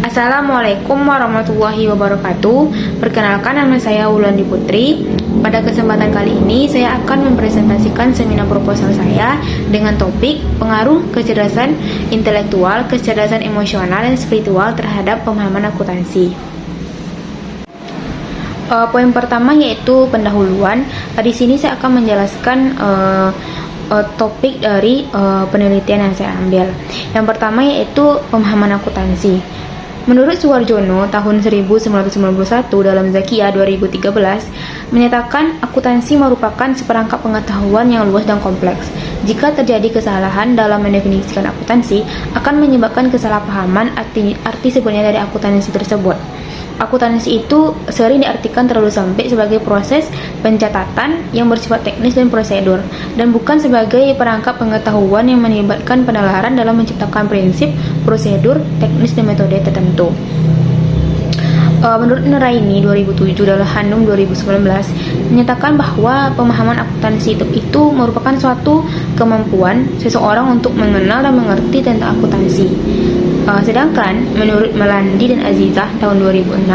Assalamualaikum warahmatullahi wabarakatuh. Perkenalkan, nama saya Wulandari Putri. Pada kesempatan kali ini saya akan mempresentasikan seminar proposal saya dengan topik pengaruh kecerdasan intelektual, kecerdasan emosional, dan spiritual terhadap pemahaman akuntansi. Poin pertama yaitu pendahuluan. Di sini saya akan menjelaskan topik dari penelitian yang saya ambil. Yang pertama yaitu pemahaman akuntansi. Menurut Suwarjono tahun 1991 dalam Zakia 2013 menyatakan akuntansi merupakan seperangkat pengetahuan yang luas dan kompleks. Jika terjadi kesalahan dalam mendefinisikan akuntansi, akan menyebabkan kesalahpahaman arti sebenarnya dari akuntansi tersebut. Akuntansi itu sering diartikan terlalu sempit sebagai proses pencatatan yang bersifat teknis dan prosedur, dan bukan sebagai perangkat pengetahuan yang melibatkan penalaran dalam menciptakan prinsip, prosedur, teknis, dan metode tertentu. Menurut Nuraini 2007 dalam Hanum 2019 menyatakan bahwa pemahaman akuntansi itu merupakan suatu kemampuan seseorang untuk mengenal dan mengerti tentang akuntansi. Sedangkan menurut Melandi dan Azizah tahun 2006,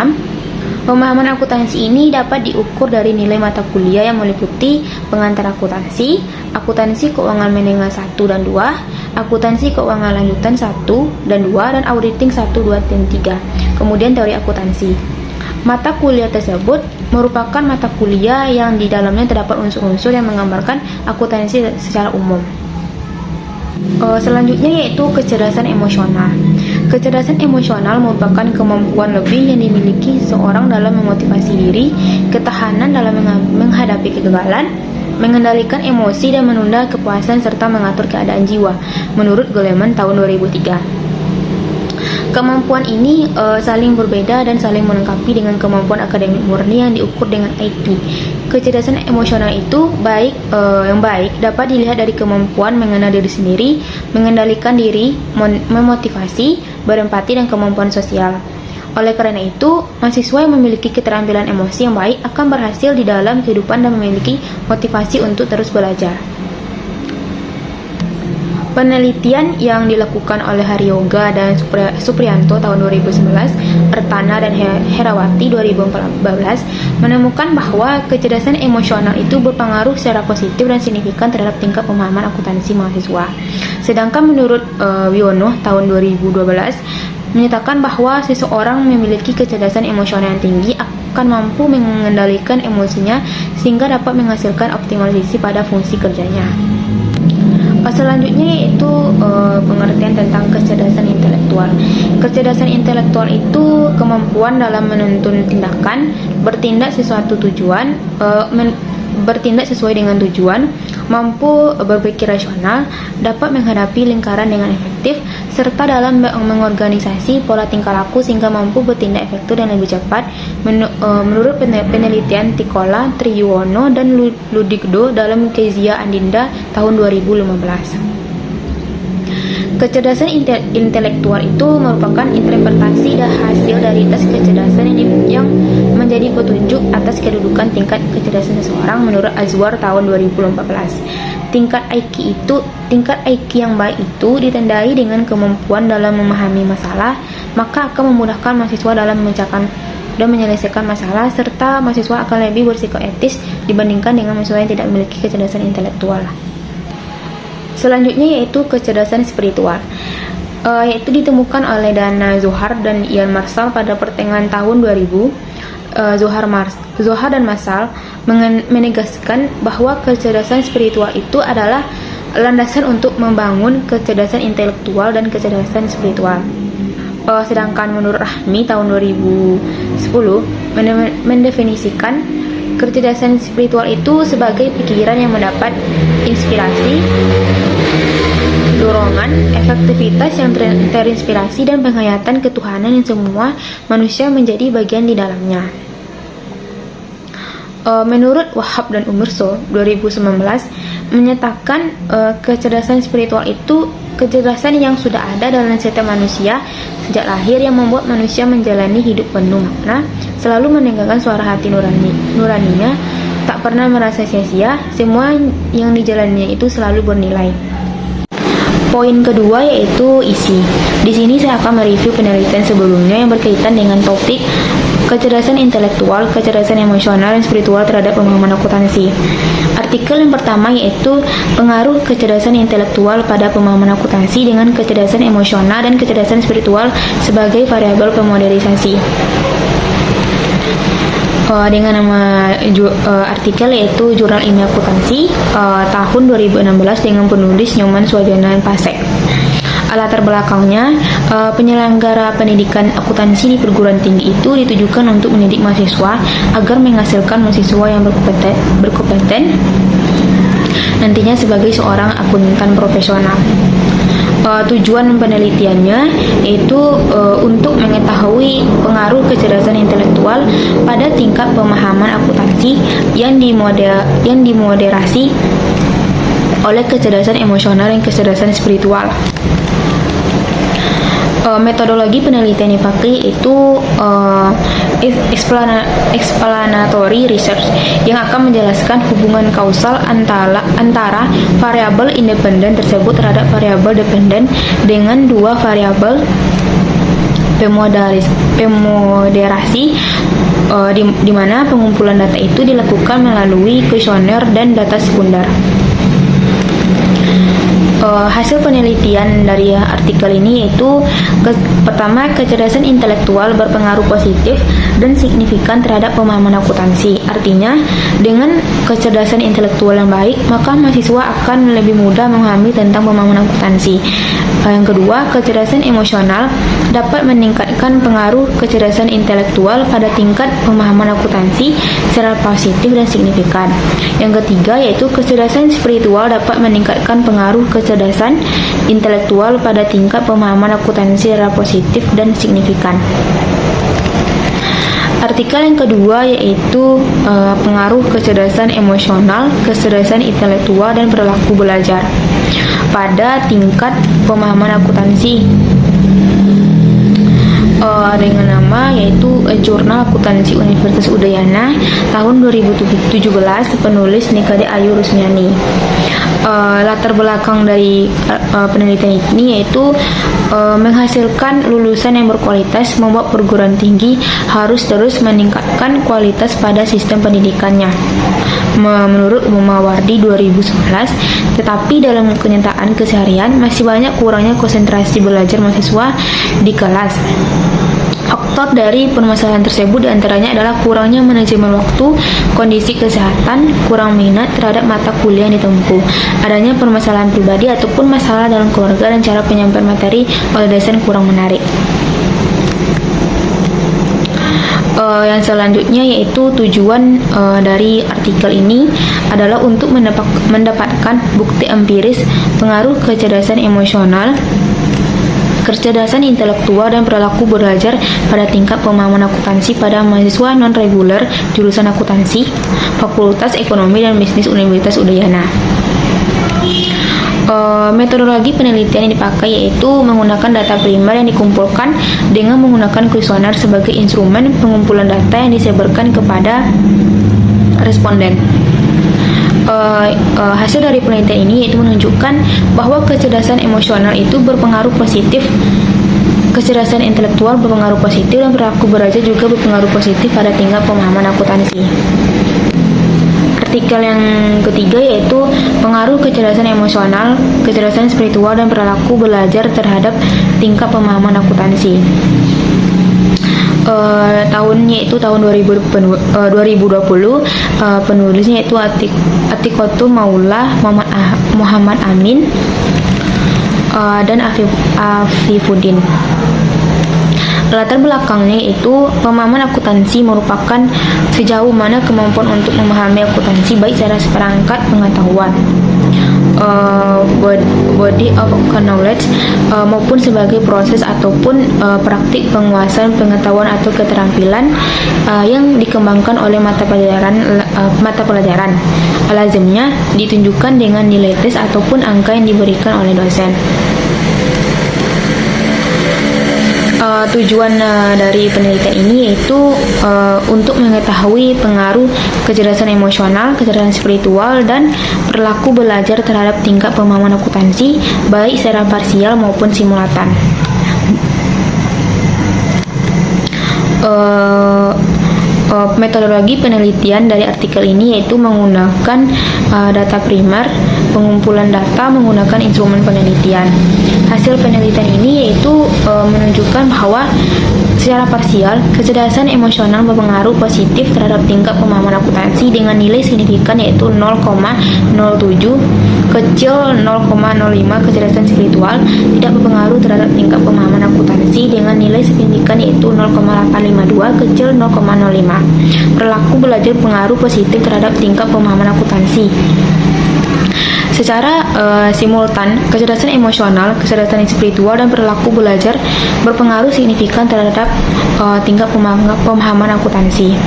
pemahaman akuntansi ini dapat diukur dari nilai mata kuliah yang meliputi pengantar akuntansi, akuntansi keuangan menengah 1 dan 2, akuntansi keuangan lanjutan 1 dan 2, dan auditing 1, 2, dan 3. Kemudian teori akuntansi. Mata kuliah tersebut merupakan mata kuliah yang di dalamnya terdapat unsur-unsur yang menggambarkan akuntansi secara umum. Selanjutnya yaitu kecerdasan emosional. Kecerdasan emosional merupakan kemampuan lebih yang dimiliki seorang dalam memotivasi diri, ketahanan dalam menghadapi kegagalan, mengendalikan emosi dan menunda kepuasan serta mengatur keadaan jiwa, menurut Goleman tahun 2003. Kemampuan ini saling berbeda dan saling melengkapi dengan kemampuan akademik murni yang diukur dengan IQ. Kecerdasan emosional itu yang baik dapat dilihat dari kemampuan mengenal diri sendiri, mengendalikan diri, memotivasi, berempati, dan kemampuan sosial. Oleh karena itu, mahasiswa yang memiliki keterampilan emosi yang baik akan berhasil di dalam kehidupan dan memiliki motivasi untuk terus belajar. Penelitian yang dilakukan oleh Haryoga dan Supriyanto tahun 2011, Ertana dan Herawati 2014 menemukan bahwa kecerdasan emosional itu berpengaruh secara positif dan signifikan terhadap tingkat pemahaman akuntansi mahasiswa. Sedangkan menurut Wiono tahun 2012 menyatakan bahwa seseorang memiliki kecerdasan emosional yang tinggi akan mampu mengendalikan emosinya sehingga dapat menghasilkan optimalisasi pada fungsi kerjanya. Selanjutnya yaitu pengertian tentang kecerdasan intelektual. Kecerdasan intelektual itu kemampuan dalam menuntun tindakan, bertindak sesuai dengan tujuan, mampu berpikir rasional, dapat menghadapi lingkaran dengan efektif, serta dalam mengorganisasi pola tingkah laku sehingga mampu bertindak efektif dan lebih cepat. Menurut penelitian Tikola, Triyuwono, dan Ludigdo dalam Kezia Andinda tahun 2015. Kecerdasan intelektual itu merupakan interpretasi dan hasil dari tes kecerdasan yang menjadi petunjuk atas kedudukan tingkat kecerdasan seseorang menurut Azwar tahun 2014. Tingkat IQ yang baik itu ditandai dengan kemampuan dalam memahami masalah, maka akan memudahkan mahasiswa dalam memecahkan dan menyelesaikan masalah, serta mahasiswa akan lebih bersikap etis dibandingkan dengan mahasiswa yang tidak memiliki kecerdasan intelektual. Selanjutnya yaitu kecerdasan spiritual, yaitu ditemukan oleh Dana Zohar dan Ian Marshall pada pertengahan tahun 2000. Zohar dan Marshall menegaskan bahwa kecerdasan spiritual itu adalah landasan untuk membangun kecerdasan intelektual dan kecerdasan spiritual. Sedangkan menurut Rahmi tahun 2010 mendefinisikan kecerdasan spiritual itu sebagai pikiran yang mendapat inspirasi, dorongan, efektivitas yang terinspirasi, dan penghayatan ketuhanan yang semua manusia menjadi bagian di dalamnya. Menurut Wahab dan Umirso 2019 menyatakan kecerdasan spiritual itu kecerdasan yang sudah ada dalam setiap manusia sejak lahir yang membuat manusia menjalani hidup penuh makna, selalu mendengarkan suara hati nuraninya, tak pernah merasa sia-sia, semua yang dijalaninya itu selalu bernilai. Poin kedua yaitu isi. Di sini saya akan mereview penelitian sebelumnya yang berkaitan dengan topik kecerdasan intelektual, kecerdasan emosional, dan spiritual terhadap pemahaman akuntansi. Artikel yang pertama yaitu pengaruh kecerdasan intelektual pada pemahaman akuntansi dengan kecerdasan emosional dan kecerdasan spiritual sebagai variabel pemodernisasi. Dengan nama artikel yaitu Jurnal Ilmiah Akuntansi tahun 2016 dengan penulis Nyoman Swadjana Pasek. Latar belakangnya, penyelenggara pendidikan akuntansi di perguruan tinggi itu ditujukan untuk mendidik mahasiswa agar menghasilkan mahasiswa yang berkompeten nantinya sebagai seorang akuntan profesional. Tujuan penelitiannya yaitu untuk mengetahui pengaruh kecerdasan intelektual pada tingkat pemahaman akuntansi yang dimoderasi oleh kecerdasan emosional dan kecerdasan spiritual. Metodologi penelitian yang dipakai itu explanatory research yang akan menjelaskan hubungan kausal antara variabel independen tersebut terhadap variabel dependen dengan dua variabel pemoderasi di mana pengumpulan data itu dilakukan melalui kuesioner dan data sekunder. Hasil penelitian dari artikel ini yaitu pertama, kecerdasan intelektual berpengaruh positif dan signifikan terhadap pemahaman akuntansi. Artinya, dengan kecerdasan intelektual yang baik, maka mahasiswa akan lebih mudah memahami tentang pemahaman akuntansi. Yang kedua, kecerdasan emosional dapat meningkatkan pengaruh kecerdasan intelektual pada tingkat pemahaman akuntansi secara positif dan signifikan. Yang ketiga, yaitu kecerdasan spiritual dapat meningkatkan pengaruh kecerdasan intelektual pada tingkat pemahaman akuntansi secara positif dan signifikan. Artikel yang kedua yaitu pengaruh kecerdasan emosional, kecerdasan intelektual, dan perilaku belajar pada tingkat pemahaman akuntansi dengan nama yaitu Jurnal Akuntansi Universitas Udayana tahun 2017, penulis Nikade Ayu Rusmiani. Latar belakang dari penelitian ini yaitu menghasilkan lulusan yang berkualitas, membuat perguruan tinggi harus terus meningkatkan kualitas pada sistem pendidikannya. Menurut Mumawardi 2011, tetapi dalam kenyataan keseharian masih banyak kurangnya konsentrasi belajar mahasiswa di kelas. Faktor dari permasalahan tersebut diantaranya adalah kurangnya manajemen waktu, kondisi kesehatan, kurang minat terhadap mata kuliah yang ditempuh, adanya permasalahan pribadi ataupun masalah dalam keluarga, dan cara penyampaian materi oleh dosen kurang menarik. Yang selanjutnya yaitu tujuan dari artikel ini adalah untuk mendapatkan bukti empiris pengaruh kecerdasan emosional, kecerdasan intelektual, dan perilaku belajar pada tingkat pemahaman akuntansi pada mahasiswa non-reguler jurusan akuntansi, Fakultas Ekonomi dan Bisnis Universitas Udayana. Metodologi penelitian yang dipakai yaitu menggunakan data primer yang dikumpulkan dengan menggunakan kuesioner sebagai instrumen pengumpulan data yang disebarkan kepada responden. Hasil dari penelitian ini yaitu menunjukkan bahwa kecerdasan emosional itu berpengaruh positif, kecerdasan intelektual berpengaruh positif, dan perilaku belajar juga berpengaruh positif pada tingkat pemahaman akuntansi. Artikel yang ketiga yaitu pengaruh kecerdasan emosional, kecerdasan spiritual, dan perilaku belajar terhadap tingkat pemahaman akuntansi. Tahunnya itu tahun 2020, penulisnya itu Atikotu Maula Muhammad Amin dan Afifuddin. Latar belakangnya itu pemahaman akuntansi merupakan sejauh mana kemampuan untuk memahami akuntansi baik secara seperangkat pengetahuan, body of knowledge, maupun sebagai proses ataupun praktik penguasaan pengetahuan atau keterampilan yang dikembangkan oleh mata pelajaran. Lazimnya ditunjukkan dengan nilai tes ataupun angka yang diberikan oleh dosen. Tujuan dari penelitian ini yaitu untuk mengetahui pengaruh kecerdasan emosional, kecerdasan spiritual, dan perilaku belajar terhadap tingkat pemahaman akuntansi baik secara parsial maupun simultan. Metodologi penelitian dari artikel ini yaitu menggunakan data primer, pengumpulan data menggunakan instrumen penelitian. Hasil penelitian ini yaitu menunjukkan bahwa secara parsial, kecerdasan emosional berpengaruh positif terhadap tingkat pemahaman akuntansi dengan nilai signifikan yaitu 0,07, kecil 0,05. Kecerdasan spiritual tidak berpengaruh terhadap tingkat pemahaman akuntansi dengan nilai signifikan yaitu 0,852, kecil 0,05. Perilaku belajar pengaruh positif terhadap tingkat pemahaman akuntansi. Secara simultan, kecerdasan emosional, kecerdasan spiritual, dan perilaku belajar berpengaruh signifikan terhadap tingkat pemahaman akuntansi.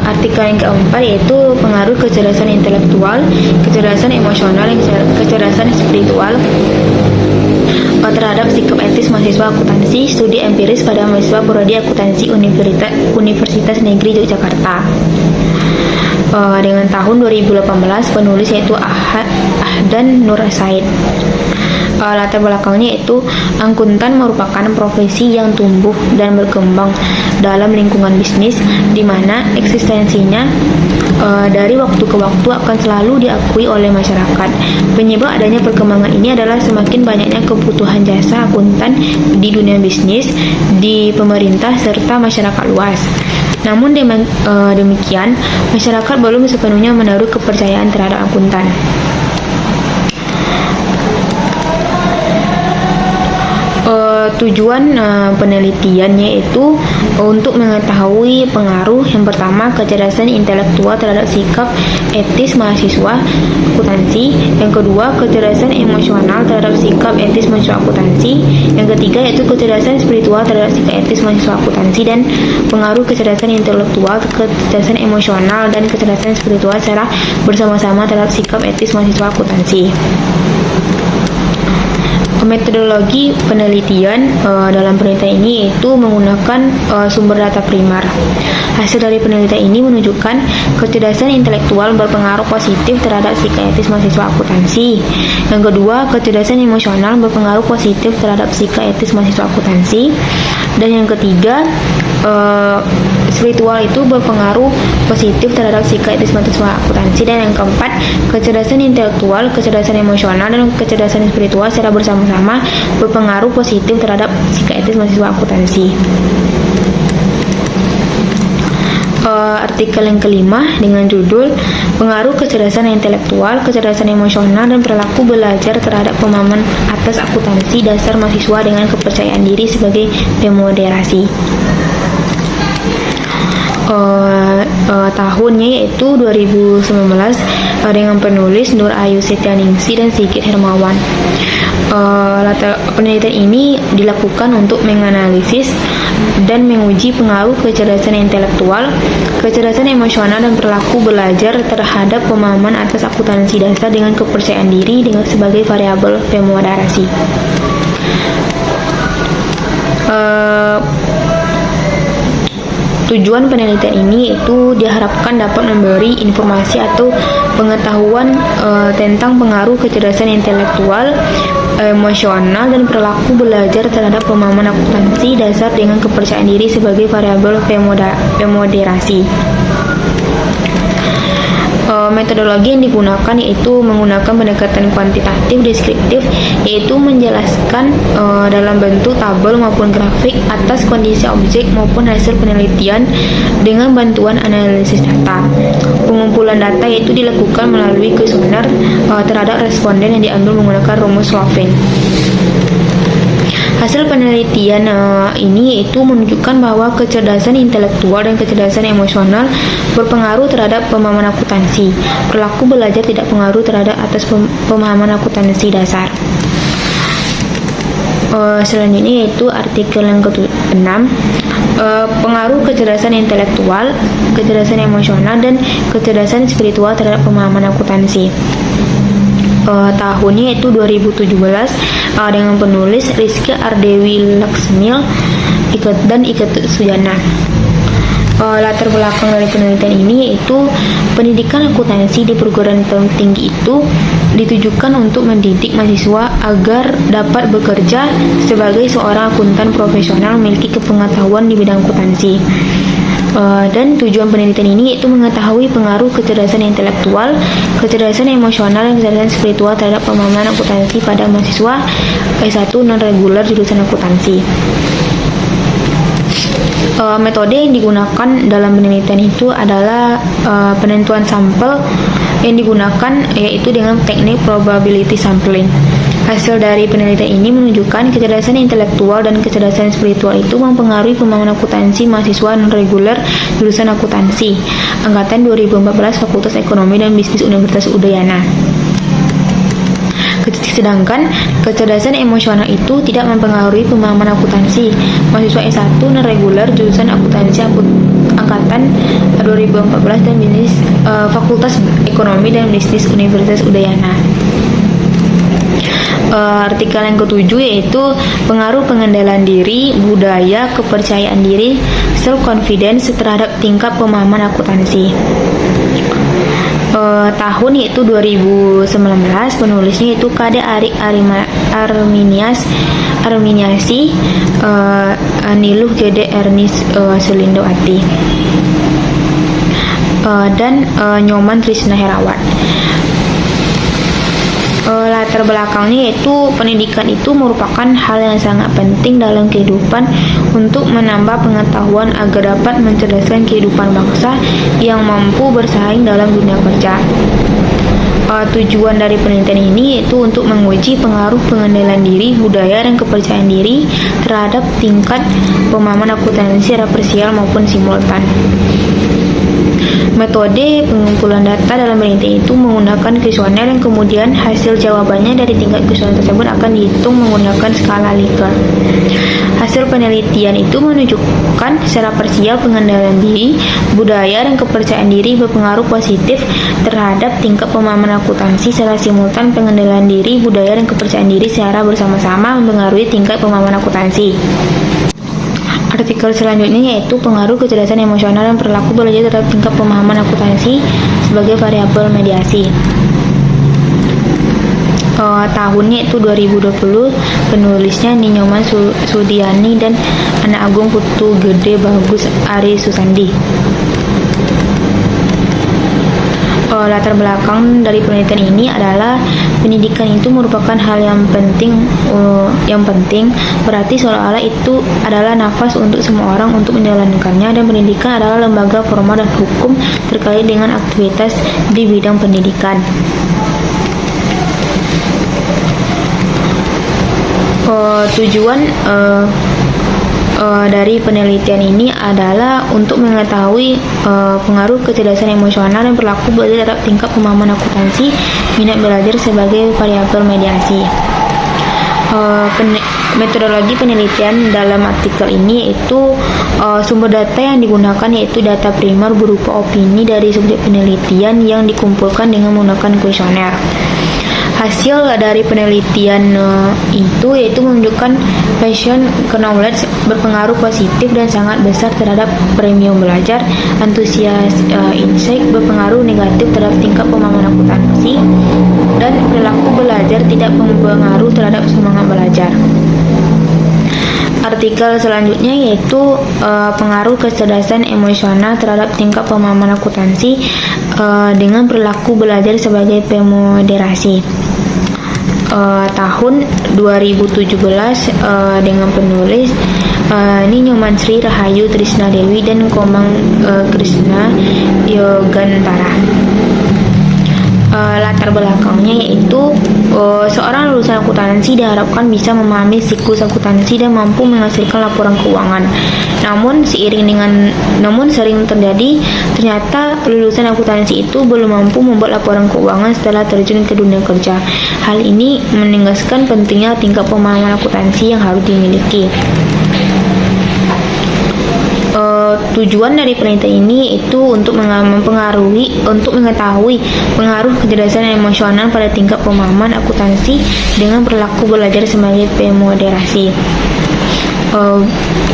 Artikel yang keempat yaitu pengaruh kecerdasan intelektual, kecerdasan emosional, dan kecerdasan spiritual terhadap sikap etis mahasiswa akuntansi, studi empiris pada mahasiswa prodi akuntansi Universitas Negeri Yogyakarta. Dengan tahun 2018, penulis yaitu Ahdan Nur Said. Latar belakangnya yaitu akuntan merupakan profesi yang tumbuh dan berkembang dalam lingkungan bisnis, di mana eksistensinya dari waktu ke waktu akan selalu diakui oleh masyarakat. Penyebab adanya perkembangan ini adalah semakin banyaknya kebutuhan jasa akuntan di dunia bisnis, di pemerintah, serta masyarakat luas. Namun demikian, masyarakat belum sepenuhnya menaruh kepercayaan terhadap akuntan. Tujuan penelitiannya itu untuk mengetahui pengaruh yang pertama kecerdasan intelektual terhadap sikap etis mahasiswa akuntansi, yang kedua kecerdasan emosional terhadap sikap etis mahasiswa akuntansi, yang ketiga yaitu kecerdasan spiritual terhadap sikap etis mahasiswa akuntansi, dan pengaruh kecerdasan intelektual, kecerdasan emosional, dan kecerdasan spiritual secara bersama-sama terhadap sikap etis mahasiswa akuntansi. Metodologi penelitian dalam penelitian ini yaitu menggunakan sumber data primer. Hasil dari penelitian ini menunjukkan kecerdasan intelektual berpengaruh positif terhadap sikap etis mahasiswa akuntansi. Yang kedua, kecerdasan emosional berpengaruh positif terhadap sikap etis mahasiswa akuntansi. Dan yang ketiga, spiritual itu berpengaruh positif terhadap sikap etis mahasiswa akuntansi. Dan yang keempat, kecerdasan intelektual, kecerdasan emosional, dan kecerdasan spiritual secara bersama-sama berpengaruh positif terhadap sikap etis mahasiswa akuntansi. Artikel yang kelima dengan judul pengaruh kecerdasan intelektual, kecerdasan emosional, dan perilaku belajar terhadap pemahaman atas akuntansi dasar mahasiswa dengan kepercayaan diri sebagai pemoderasi. Tahunnya yaitu 2019 dengan penulis Nur Ayu Setianingsih dan Sigit Hermawan. Penelitian ini dilakukan untuk menganalisis dan menguji pengaruh kecerdasan intelektual, kecerdasan emosional, dan perilaku belajar terhadap pemahaman atas akuntansi dasar dengan kepercayaan diri dengan sebagai variabel pemoderasi. Tujuan penelitian ini yaitu diharapkan dapat memberi informasi atau pengetahuan tentang pengaruh kecerdasan intelektual, emosional, dan perilaku belajar terhadap pemahaman akuntansi dasar dengan kepercayaan diri sebagai variabel pemoderasi. Metodologi yang digunakan yaitu menggunakan pendekatan kuantitatif deskriptif, yaitu menjelaskan dalam bentuk tabel maupun grafik atas kondisi objek maupun hasil penelitian dengan bantuan analisis data. Pengumpulan data yaitu dilakukan melalui kuesioner terhadap responden yang diambil menggunakan rumus Slovin. Hasil penelitian ini yaitu menunjukkan bahwa kecerdasan intelektual dan kecerdasan emosional berpengaruh terhadap pemahaman akuntansi. Perilaku belajar tidak pengaruh terhadap atas pemahaman akuntansi dasar. Selanjutnya yaitu artikel yang ke-6, pengaruh kecerdasan intelektual, kecerdasan emosional, dan kecerdasan spiritual terhadap pemahaman akuntansi. tahunnya yaitu 2017 dengan penulis Rizky Ardewi Laksmil dan Iketut Sujana. Latar belakang dari penelitian ini yaitu pendidikan akuntansi di perguruan tinggi itu ditujukan untuk mendidik mahasiswa agar dapat bekerja sebagai seorang akuntan profesional memiliki kepengetahuan di bidang akuntansi. Dan tujuan penelitian ini yaitu mengetahui pengaruh kecerdasan intelektual, kecerdasan emosional, dan kecerdasan spiritual terhadap pemahaman akuntansi pada mahasiswa S1 non-reguler jurusan akuntansi. Metode yang digunakan dalam penelitian itu adalah penentuan sampel yang digunakan yaitu dengan teknik probability sampling. Hasil dari penelitian ini menunjukkan kecerdasan intelektual dan kecerdasan spiritual itu mempengaruhi pemahaman akuntansi mahasiswa non-reguler jurusan akuntansi angkatan 2014 Fakultas Ekonomi dan Bisnis Universitas Udayana. Sedangkan kecerdasan emosional itu tidak mempengaruhi pemahaman akuntansi mahasiswa S1 non-reguler jurusan akuntansi angkatan 2014 dan Bisnis Fakultas Ekonomi dan Bisnis Universitas Udayana. Artikel yang ketujuh yaitu pengaruh pengendalian diri, budaya, kepercayaan diri, self-confidence terhadap tingkat pemahaman akuntansi. Tahun yaitu 2019, penulisnya itu Kade Arik Arminiasi, Niluh Gede Ernis Sulindoati, dan Nyoman Trisna Herawat. Latar belakangnya yaitu pendidikan itu merupakan hal yang sangat penting dalam kehidupan untuk menambah pengetahuan agar dapat mencerdaskan kehidupan bangsa yang mampu bersaing dalam dunia kerja. Tujuan dari penelitian ini yaitu untuk menguji pengaruh pengendalian diri, budaya, dan kepercayaan diri terhadap tingkat pemahaman akuntansi secara parsial maupun simultan. Metode pengumpulan data dalam penelitian itu menggunakan kuesioner dan kemudian hasil jawabannya dari tingkat kuesioner tersebut akan dihitung menggunakan skala Likert. Hasil penelitian itu menunjukkan secara parsial pengendalian diri, budaya, dan kepercayaan diri berpengaruh positif terhadap tingkat pemahaman akuntansi. Secara simultan pengendalian diri, budaya, dan kepercayaan diri secara bersama-sama mempengaruhi tingkat pemahaman akuntansi. Artikel selanjutnya yaitu pengaruh kecerdasan emosional dan perilaku belajar terhadap tingkat pemahaman akuntansi sebagai variabel mediasi. Tahunnya itu 2020, penulisnya Ninyoman Sudiani dan Anak Agung Putu Gede Bagus Ari Susandi. Latar belakang dari penelitian ini adalah pendidikan itu merupakan hal yang penting, berarti seolah-olah itu adalah nafas untuk semua orang untuk menjalankannya, dan pendidikan adalah lembaga formal dan hukum terkait dengan aktivitas di bidang pendidikan. Tujuan dari penelitian ini adalah untuk mengetahui pengaruh kecerdasan emosional dan perilaku belajar terhadap tingkat pemahaman akuntansi minat belajar sebagai variabel mediasi. Metodologi penelitian dalam artikel ini yaitu sumber data yang digunakan yaitu data primer berupa opini dari subjek penelitian yang dikumpulkan dengan menggunakan kuesioner. Hasil dari penelitian itu yaitu menunjukkan passion knowledge berpengaruh positif dan sangat besar terhadap premium belajar, antusias insight berpengaruh negatif terhadap tingkat pemahaman akuntansi, dan perilaku belajar tidak berpengaruh terhadap semangat belajar. Artikel selanjutnya yaitu pengaruh kecerdasan emosional terhadap tingkat pemahaman akuntansi dengan perilaku belajar sebagai pemoderasi. Tahun 2017 dengan penulis Ninyoman Sri Rahayu Trisna Dewi dan Komang Krishna Yogantara. Latar belakangnya yaitu seorang lulusan akuntansi diharapkan bisa memahami siklus akuntansi dan mampu menghasilkan laporan keuangan. Namun sering terjadi ternyata lulusan akuntansi itu belum mampu membuat laporan keuangan setelah terjun ke dunia kerja. Hal ini menegaskan pentingnya tingkat pemahaman akuntansi yang harus dimiliki. Tujuan dari penelitian ini itu untuk mengetahui pengaruh kecerdasan emosional pada tingkat pemahaman akuntansi dengan perilaku belajar sebagai pemoderasi.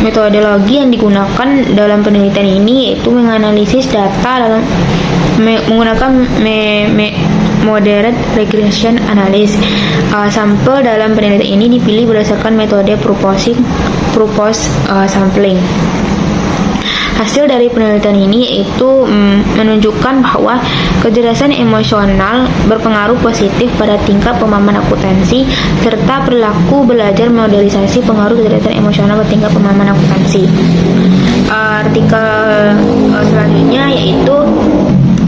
Metodologi yang digunakan dalam penelitian ini yaitu menganalisis data menggunakan moderate regression analysis. Sampel dalam penelitian ini dipilih berdasarkan metode proposed sampling. Hasil dari penelitian ini yaitu menunjukkan bahwa kecerdasan emosional berpengaruh positif pada tingkat pemahaman akuntansi serta perilaku belajar modelisasi pengaruh kecerdasan emosional pada tingkat pemahaman akuntansi. Artikel selanjutnya yaitu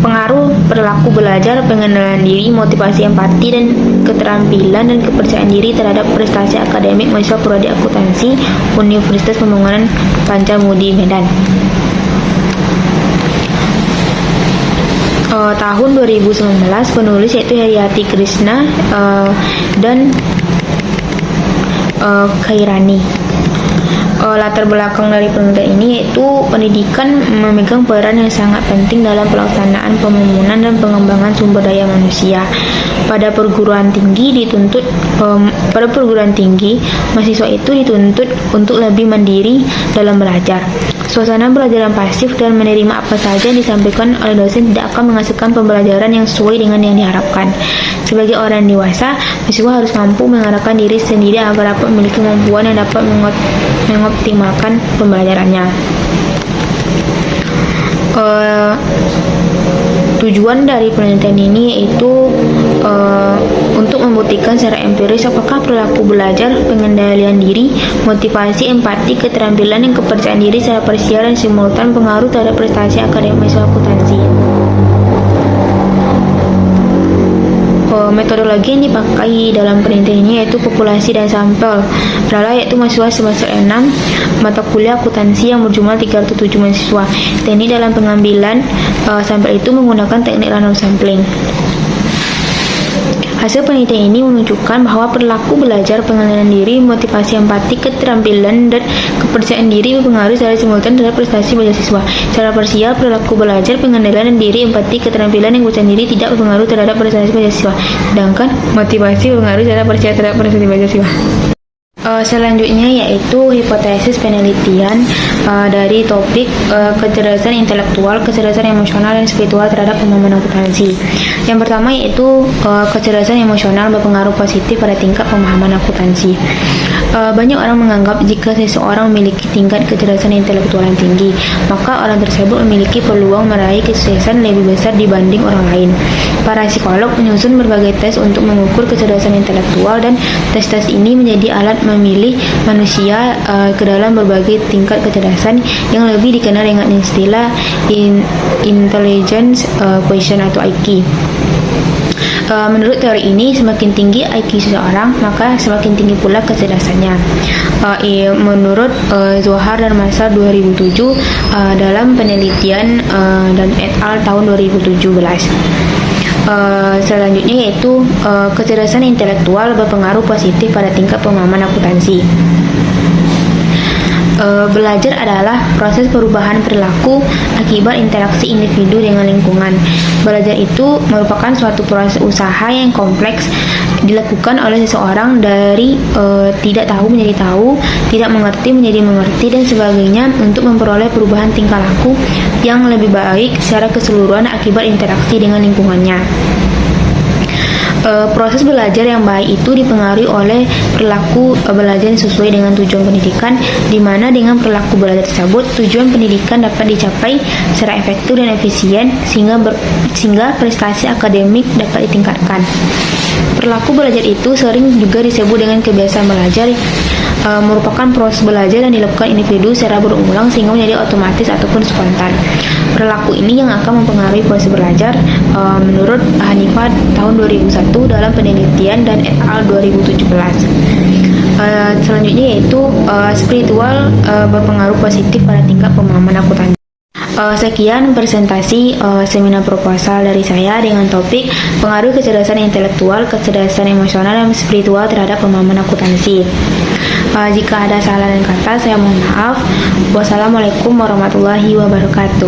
pengaruh perilaku belajar, pengenalan diri, motivasi empati, dan keterampilan dan kepercayaan diri terhadap prestasi akademik mahasiswa prodi akuntansi Universitas Pembangunan Pancamudi Medan. Tahun 2019 penulis yaitu Haryati Krishna dan Khairani. Latar belakang dari penelitian ini yaitu pendidikan memegang peran yang sangat penting dalam pelaksanaan pembangunan dan pengembangan sumber daya manusia. Pada perguruan tinggi mahasiswa itu dituntut untuk lebih mandiri dalam belajar. Suasana belajar yang pasif dan menerima apa saja yang disampaikan oleh dosen tidak akan menghasilkan pembelajaran yang sesuai dengan yang diharapkan. Sebagai orang dewasa, mahasiswa harus mampu mengarahkan diri sendiri agar dapat memiliki kemampuan yang dapat mengoptimalkan pembelajarannya. Tujuan dari penelitian ini yaitu untuk membuktikan secara empiris apakah perilaku belajar, pengendalian diri, motivasi, empati, keterampilan, dan kepercayaan diri secara parsial dan simultan pengaruh terhadap prestasi akademik mahasiswa akuntansi. Metodologi yang dipakai dalam penelitian ini yaitu populasi dan sampel yaitu mahasiswa semester 6 mata kuliah akuntansi yang berjumlah 307 mahasiswa. Teknik dalam pengambilan sampel itu menggunakan teknik random sampling. Hasil penelitian ini menunjukkan bahwa perilaku belajar, pengenalan diri, motivasi empati, keterampilan, dan kepercayaan diri berpengaruh secara simultan terhadap prestasi mahasiswa. Secara parsial, perilaku belajar, pengenalan diri, empati, keterampilan, dan kepercayaan diri tidak berpengaruh terhadap prestasi mahasiswa, sedangkan motivasi berpengaruh secara parsial terhadap prestasi mahasiswa. Selanjutnya yaitu hipotesis penelitian dari topik kecerdasan intelektual, kecerdasan emosional, dan spiritual terhadap pemahaman akuntansi. Yang pertama yaitu kecerdasan emosional berpengaruh positif pada tingkat pemahaman akuntansi. Banyak orang menganggap jika seseorang memiliki tingkat kecerdasan intelektual yang tinggi, maka orang tersebut memiliki peluang meraih kesuksesan lebih besar dibanding orang lain. Para psikolog menyusun berbagai tes untuk mengukur kecerdasan intelektual, dan tes-tes ini menjadi alat memilih manusia ke dalam berbagai tingkat kecerdasan yang lebih dikenal dengan istilah intelligence quotient atau IQ. Menurut teori ini, semakin tinggi IQ seseorang, maka semakin tinggi pula kecerdasannya. Menurut Zohar dan Masar 2007 dalam penelitian dan et al. Tahun 2017. Selanjutnya yaitu kecerdasan intelektual berpengaruh positif pada tingkat pemahaman akuntansi. Belajar adalah proses perubahan perilaku akibat interaksi individu dengan lingkungan. Belajar itu merupakan suatu proses usaha yang kompleks dilakukan oleh seseorang dari tidak tahu menjadi tahu, tidak mengerti menjadi mengerti, dan sebagainya untuk memperoleh perubahan tingkah laku yang lebih baik secara keseluruhan akibat interaksi dengan lingkungannya. Proses belajar yang baik itu dipengaruhi oleh perilaku belajar yang sesuai dengan tujuan pendidikan, di mana dengan perilaku belajar tersebut tujuan pendidikan dapat dicapai secara efektif dan efisien sehingga prestasi akademik dapat ditingkatkan. Perilaku belajar itu sering juga disebut dengan kebiasaan belajar, merupakan proses belajar yang dilakukan individu secara berulang sehingga menjadi otomatis ataupun spontan. Perilaku ini yang akan mempengaruhi proses belajar menurut Hanifah tahun 2001 dalam penelitian dan et al. 2017. Selanjutnya yaitu spiritual berpengaruh positif pada tingkat pemahaman akuntansi. Sekian presentasi seminar proposal dari saya dengan topik pengaruh kecerdasan intelektual, kecerdasan emosional, dan spiritual terhadap pemahaman akuntansi. Jika ada salah dan kata, saya mohon maaf. Wassalamualaikum warahmatullahi wabarakatuh.